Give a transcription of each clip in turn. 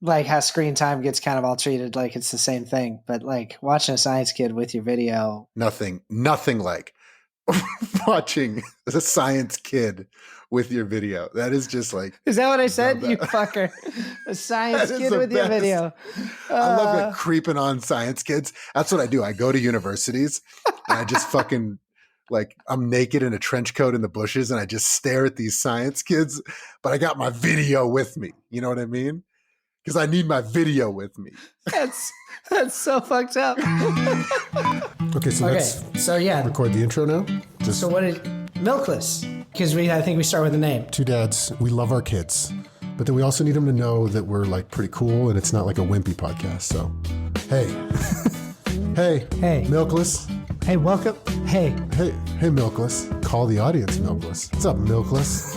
like how screen time gets kind of all treated like it's the same thing, but like watching a science kid with your video. Nothing like watching a science kid with your video. That is just like. Is that what I said? You fucker. A science kid with your video. I love like creeping on science kids. That's what I do. I go to universities and I just fucking like I'm naked in a trench coat in the bushes and I just stare at these science kids, but I got my video with me. You know what I mean? Because I need my video with me. That's so fucked up. Okay, so let's record the intro now. So what did Milkless? Because I think we start with the name. Two dads, we love our kids, but then we also need them to know that we're like pretty cool and it's not like a wimpy podcast. So, hey, hey, Milkless. Hey, welcome. Hey, Milkless. Call the audience, Milkless. What's up, Milkless?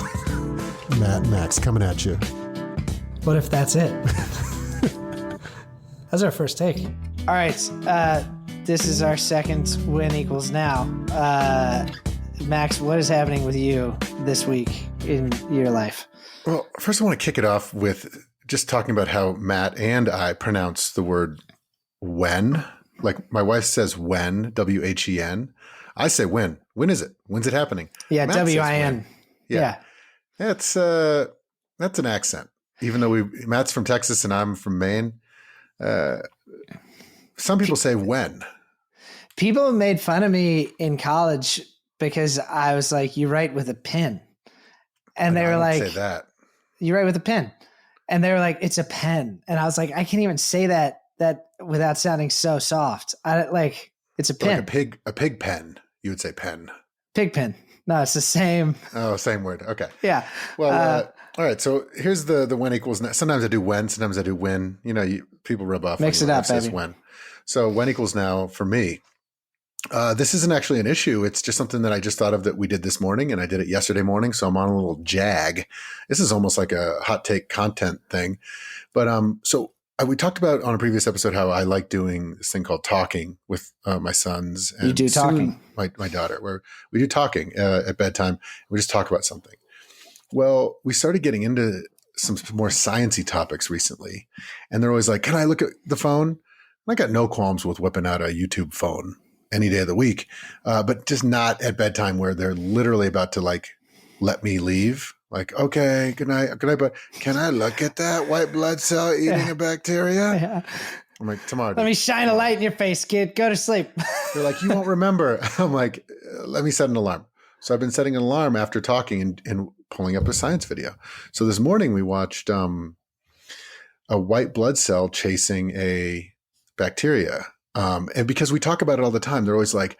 Matt and Max coming at you. What if that's it? That's our first take. All right. This is our second win equals now. Max, what is happening with you this week in your life? Well, first I want to kick it off with just talking about how Matt and I pronounce the word when. Like my wife says when, W-H-E-N. I say when. When is it? When's it happening? Yeah, Matt W-I-N. Yeah. That's an accent. Even though Matt's from Texas and I'm from Maine. Some people say when. People made fun of me in college because I was like, you write with a pen. And they were like, say that. You write with a pen. And they were like, it's a pen. And I was like, I can't even say that without sounding so soft. It's a pen. Like a pig pen. You would say pen. Pig pen. No, it's the same. Oh, same word. Okay. Yeah. Well, all right. So here's the when equals. Sometimes I do when. Sometimes I do when. You know, people rub off. Mix it up, baby. When. So when equals now for me. This isn't actually an issue. It's just something that I just thought of that we did this morning, and I did it yesterday morning. So I'm on a little jag. This is almost like a hot take content thing. But we talked about on a previous episode how I like doing this thing called talking with my sons. And you do talking. My daughter, where we do talking at bedtime. We just talk about something. Well, we started getting into some more sciencey topics recently, and they're always like, "Can I look at the phone?" I got no qualms with whipping out a YouTube phone any day of the week, but just not at bedtime where they're literally about to like let me leave. Like, okay, good night, but can I look at that white blood cell eating a bacteria? Yeah. I'm like, tomorrow. Let me shine a light in your face, kid. Go to sleep. They're like, you won't remember. I'm like, let me set an alarm. So I've been setting an alarm after talking and pulling up a science video. So this morning we watched a white blood cell chasing a bacteria. And because we talk about it all the time, they're always like,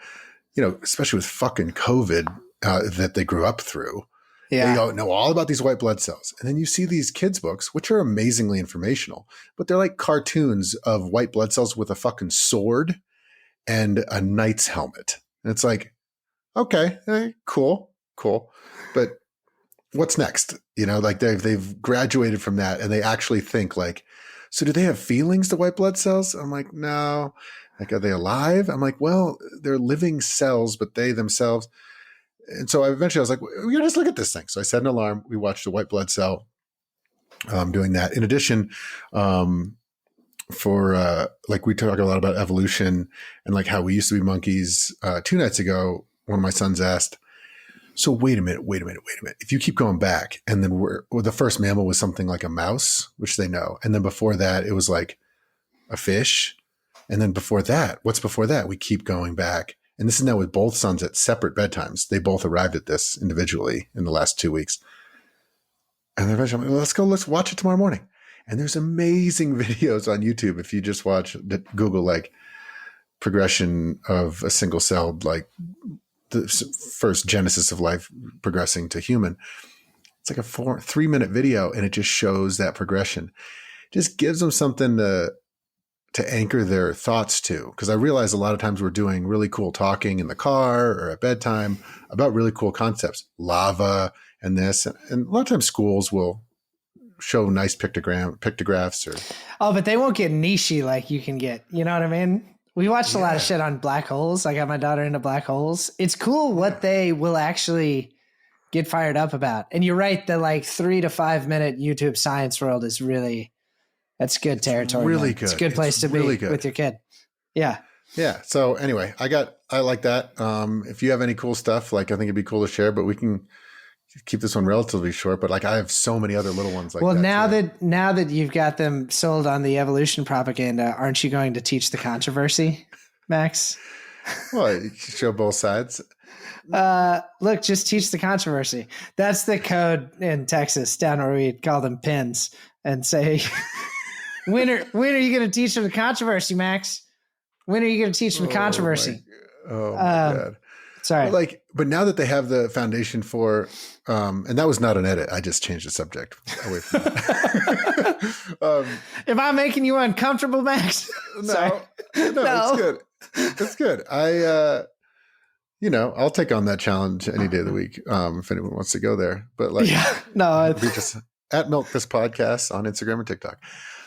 you know, especially with fucking COVID that they grew up through. Yeah. They know all about these white blood cells. And then you see these kids' books, which are amazingly informational, but they're like cartoons of white blood cells with a fucking sword and a knight's helmet. And it's like, okay, cool. But what's next? You know, like they've graduated from that and they actually think like, so do they have feelings, the white blood cells? I'm like, no. Like, are they alive? I'm like, well, they're living cells, but they themselves. And so eventually I was like, we gotta just look at this thing. So I set an alarm. We watched a white blood cell doing that. In addition, for like we talk a lot about evolution and like how we used to be monkeys. 2 nights ago, one of my sons asked, so wait a minute. If you keep going back and then the first mammal was something like a mouse, which they know. And then before that, it was like a fish. And then before that, what's before that? We keep going back. And this is now with both sons at separate bedtimes. They both arrived at this individually in the last 2 weeks. And then eventually I'm like, let's watch it tomorrow morning. And there's amazing videos on YouTube. If you just Google like progression of a single celled, like the first genesis of life progressing to human. It's like a 3-minute video and it just shows that progression. Just gives them something to anchor their thoughts to. Because I realize a lot of times we're doing really cool talking in the car or at bedtime about really cool concepts, lava and this. And a lot of times schools will show nice pictographs or. Oh, but they won't get nichey like you can get. You know what I mean? We watched a lot of shit on black holes. I got my daughter into black holes. It's cool what they will actually get fired up about. And you're right, the like 3 to 5 minute YouTube science world is really That's good territory. Really man. good. It's a good place to really be good. with your kid. Yeah. Yeah. So anyway, I like that. If you have any cool stuff, like I think it'd be cool to share, but we can keep this one relatively short. But like I have so many other little ones like well, that. now that you've got them sold on the evolution propaganda, aren't you going to teach the controversy, Max? Well, you show both sides. Look, just teach the controversy. That's the code in Texas, down where we call them pins and say, when are you going to teach them the controversy, Max? When are you going to teach them the controversy? Oh my God. Sorry. But now that they have the foundation for, and that was not an edit. I just changed the subject away from that. Am I making you uncomfortable, Max? No, it's good. It's good. I'll take on that challenge any day of the week. If anyone wants to go there, but like, be just at Milk This Podcast on Instagram and TikTok.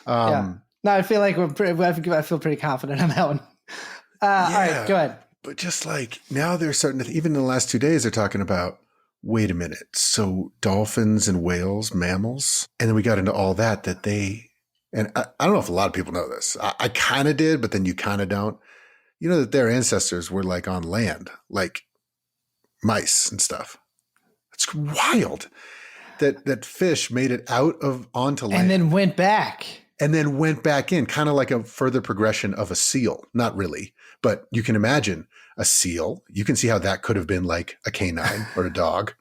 No, I feel like I feel pretty confident on that one. All right, go ahead. But just like now they're starting to, even in the last 2 days, they're talking about, wait a minute. So dolphins and whales, mammals. And then we got into all that and I don't know if a lot of people know this. I kind of did, but then you kind of don't. You know that their ancestors were like on land, like mice and stuff. It's wild that fish made it out of onto land. And then went back. And then went back in, kind of like a further progression of a seal. Not really, but you can imagine a seal. You can see how that could have been like a canine or a dog.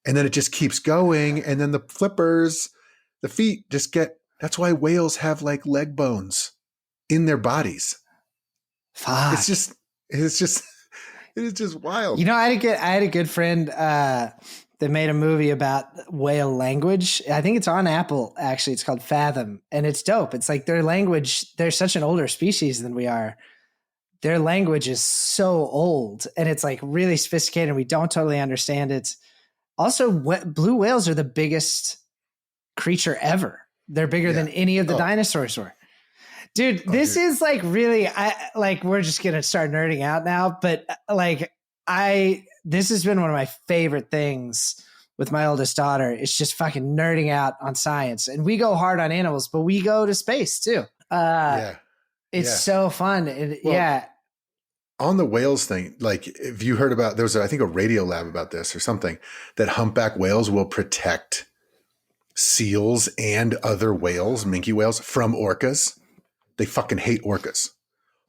And then it just keeps going. And then the flippers, the feet just that's why whales have like leg bones in their bodies. Fuck. It is just wild. You know, I had a good friend that made a movie about whale language. I think it's on Apple, actually. It's called Fathom, and it's dope. It's like their language, they're such an older species than we are. Their language is so old, and it's like really sophisticated, and we don't totally understand it. Also, blue whales are the biggest creature ever. They're bigger than any of the dinosaurs were. Dude, this is like really, we're just going to start nerding out now, but this has been one of my favorite things with my oldest daughter. It's just fucking nerding out on science. And we go hard on animals, but we go to space too. It's so fun. On the whales thing, like if you heard about, there was, I think, a Radio Lab about this or something, that humpback whales will protect seals and other whales, minke whales, from orcas. They fucking hate orcas.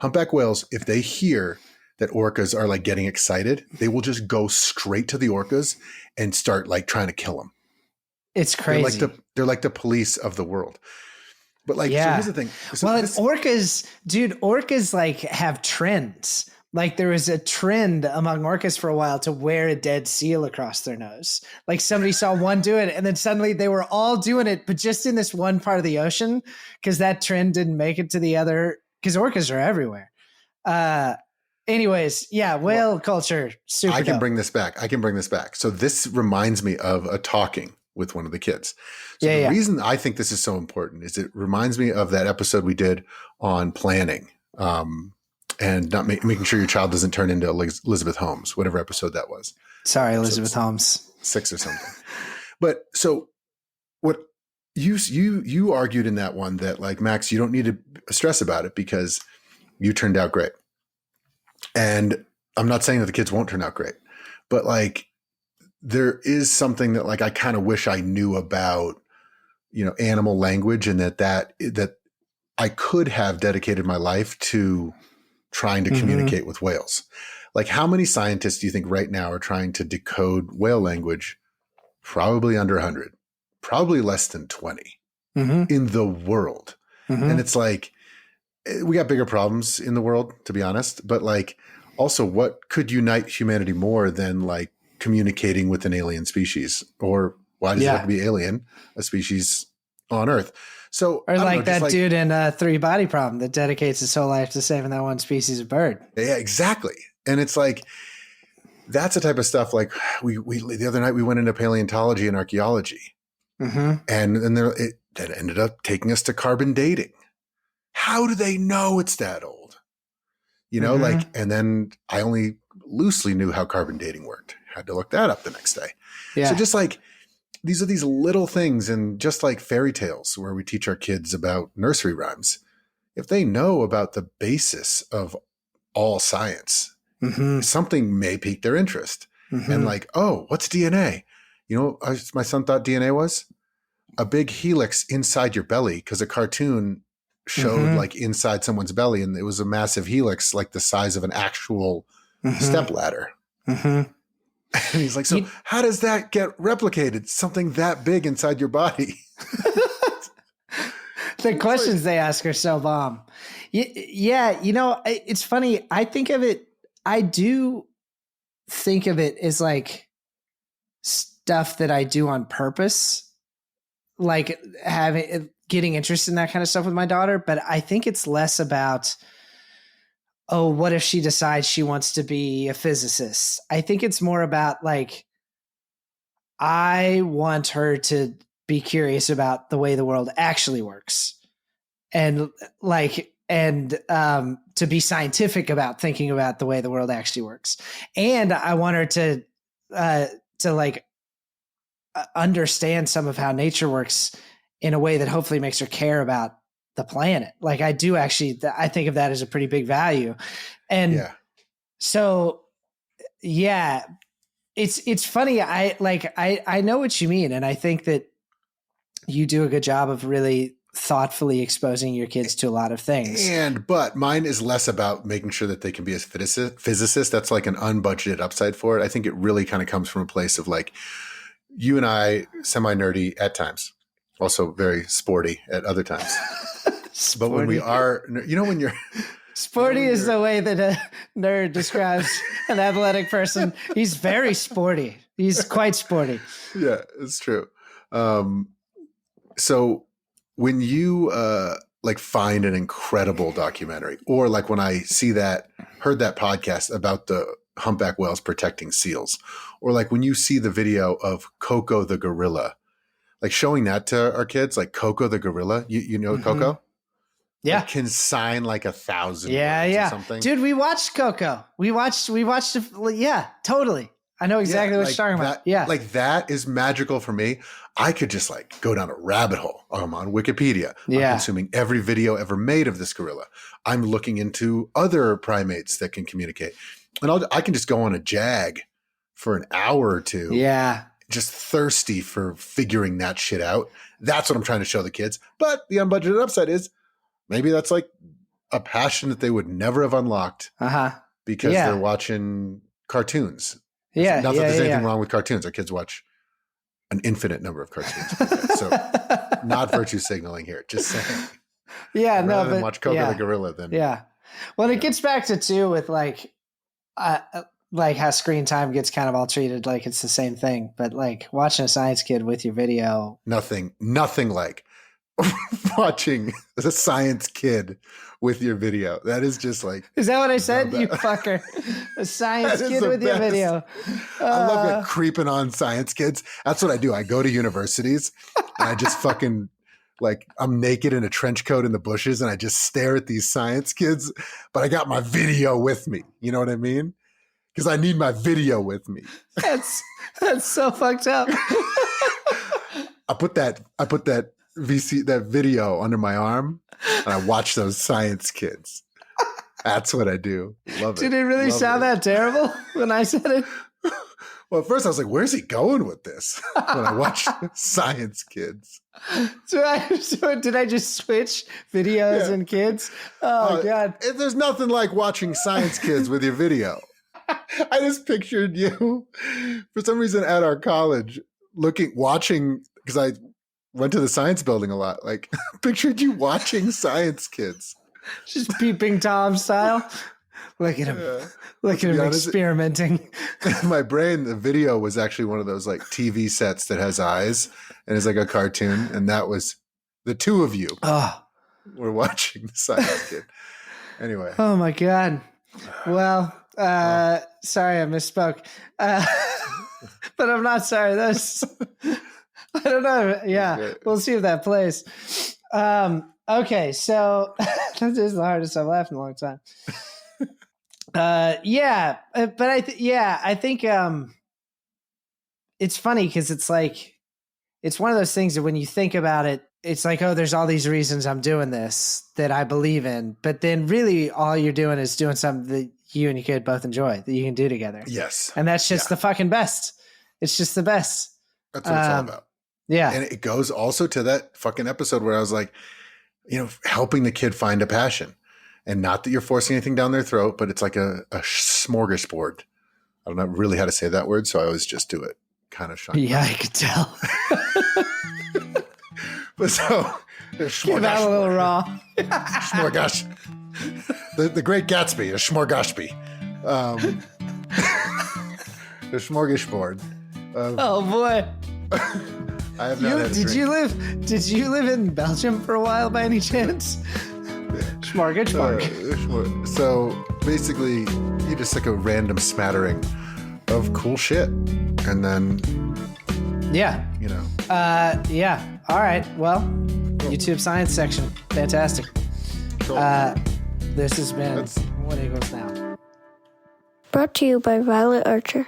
Humpback whales, if they hear that orcas are like getting excited, they will just go straight to the orcas and start like trying to kill them. It's crazy. They're like the police of the world. But like, so here's the thing. So orcas like have trends. Like there was a trend among orcas for a while to wear a dead seal across their nose. Like somebody saw one do it and then suddenly they were all doing it, but just in this one part of the ocean, because that trend didn't make it to the other, because orcas are everywhere. Anyways, whale culture, super I can dope. bring this back. So this reminds me of a talking with one of the kids. So the reason I think this is so important is it reminds me of that episode we did on planning. And not making sure your child doesn't turn into Elizabeth Holmes, whatever episode that was. Sorry, Elizabeth Holmes. 6 or something. But so what you argued in that one that like, Max, you don't need to stress about it because you turned out great. And I'm not saying that the kids won't turn out great, but like there is something that like I kind of wish I knew about, animal language, and that I could have dedicated my life to trying to communicate with whales. Like how many scientists do you think right now are trying to decode whale language? Probably under 100, probably less than 20 in the world. And it's like, we got bigger problems in the world, to be honest, but like also what could unite humanity more than like communicating with an alien species? Or why does it have to be alien, a species on Earth? So, or like that dude in 3 Body Problem that dedicates his whole life to saving that one species of bird. Yeah, exactly. And it's like, that's the type of stuff. Like we the other night we went into paleontology and archaeology, and then that ended up taking us to carbon dating. How do they know it's that old? And then I only loosely knew how carbon dating worked. Had to look that up the next day. Yeah. So just like these are these little things, and just like fairy tales where we teach our kids about nursery rhymes, if they know about the basis of all science, something may pique their interest. And like, oh, what's DNA? You know, my son thought DNA was a big helix inside your belly, because a cartoon showed like inside someone's belly, and it was a massive helix like the size of an actual step ladder. And he's like, so how does that get replicated? Something that big inside your body. The questions they ask are so bomb. Yeah, you know, it's funny. I do think of it as like stuff that I do on purpose, like getting interested in that kind of stuff with my daughter. But I think it's less about, oh, what if she decides she wants to be a physicist? I think it's more about like, I want her to be curious about the way the world actually works, and to be scientific about thinking about the way the world actually works. And I want her to like understand some of how nature works in a way that hopefully makes her care about the planet. Like I do actually, I think of that as a pretty big value. And so, yeah, it's funny. I know what you mean. And I think that you do a good job of really thoughtfully exposing your kids to a lot of things. But mine is less about making sure that they can be a physicist. That's like an unbudgeted upside for it. I think it really kind of comes from a place of like, you and I, semi-nerdy at times, also very sporty at other times. But when we are, you know, when you're sporty is the way that a nerd describes an athletic person. He's very sporty. He's quite sporty. Yeah, it's true. So when you like find an incredible documentary, or like when I heard that podcast about the humpback whales protecting seals, or like when you see the video of Coco the gorilla, like showing that to our kids, like Coco the gorilla, you know Coco? Yeah. Like can sign like 1,000 words or something. Dude, we watched Coco. We watched yeah, totally. I know exactly what you're talking about. Yeah. Like that is magical for me. I could just like go down a rabbit hole. I'm on Wikipedia. I'm consuming every video ever made of this gorilla. I'm looking into other primates that can communicate. And I can just go on a jag for an hour or two. Yeah. Just thirsty for figuring that shit out. That's what I'm trying to show the kids. But the unbudgeted upside is maybe that's like a passion that they would never have unlocked because they're watching cartoons. Not that there's anything wrong with cartoons. Our kids watch an infinite number of cartoons. So not virtue signaling here. Just saying. Yeah, rather than watch Coco the gorilla. Then well, it gets back to too with like how screen time gets kind of all treated like it's the same thing. But like watching a science kid with your video, nothing like watching a science kid with your video. That is just like, is that what I said? You fucker. A science kid with your video. I love it, creeping on science kids. That's what I do. I go to universities and I just fucking like, I'm naked in a trench coat in the bushes and I just stare at these science kids, but I got my video with me. You know what I mean? Because I need my video with me. That's so fucked up. I put that video under my arm and I watch those science kids. That's what I do. Love it. Did it really sound that terrible when I said it? Well, at first I was like, where's he going with this? When I watch science kids. So did I just switch videos and kids? Oh, God. There's nothing like watching science kids with your video. I just pictured you for some reason at our college watching, because I went to the science building a lot. Like, pictured you watching science kids. Just peeping Tom style. Look at him. Look at him experimenting. In my brain, the video was actually one of those like TV sets that has eyes and is like a cartoon. And that was the two of you were watching the science kid. Anyway. Oh my God. Well, sorry, I misspoke. But I'm not sorry. I don't know. Yeah, we'll see if that plays. Okay, so this is the hardest I've laughed in a long time. But I think it's funny because it's like it's one of those things that when you think about it, it's like, oh, there's all these reasons I'm doing this that I believe in. But then really all you're doing is doing something that you and your kid both enjoy, that you can do together. Yes. And that's just the fucking best. It's just the best. That's what it's all about. Yeah. And it goes also to that fucking episode where I was like, helping the kid find a passion. And not that you're forcing anything down their throat, but it's like a smorgasbord. I don't know really how to say that word, so I always just do it kind of shy. Yeah, I could tell. But so Give out a little raw. Smorgash. The Great Gatsby, a smorgashby. The smorgasbord. Oh boy. I have not had a drink. Did you live in Belgium for a while by any chance? Smorgasbord. So basically, you just like a random smattering of cool shit, and then yeah. Yeah. All right. Well, YouTube science section. Fantastic. Cool. This has been What Eagles Now. Brought to you by Violet Archer.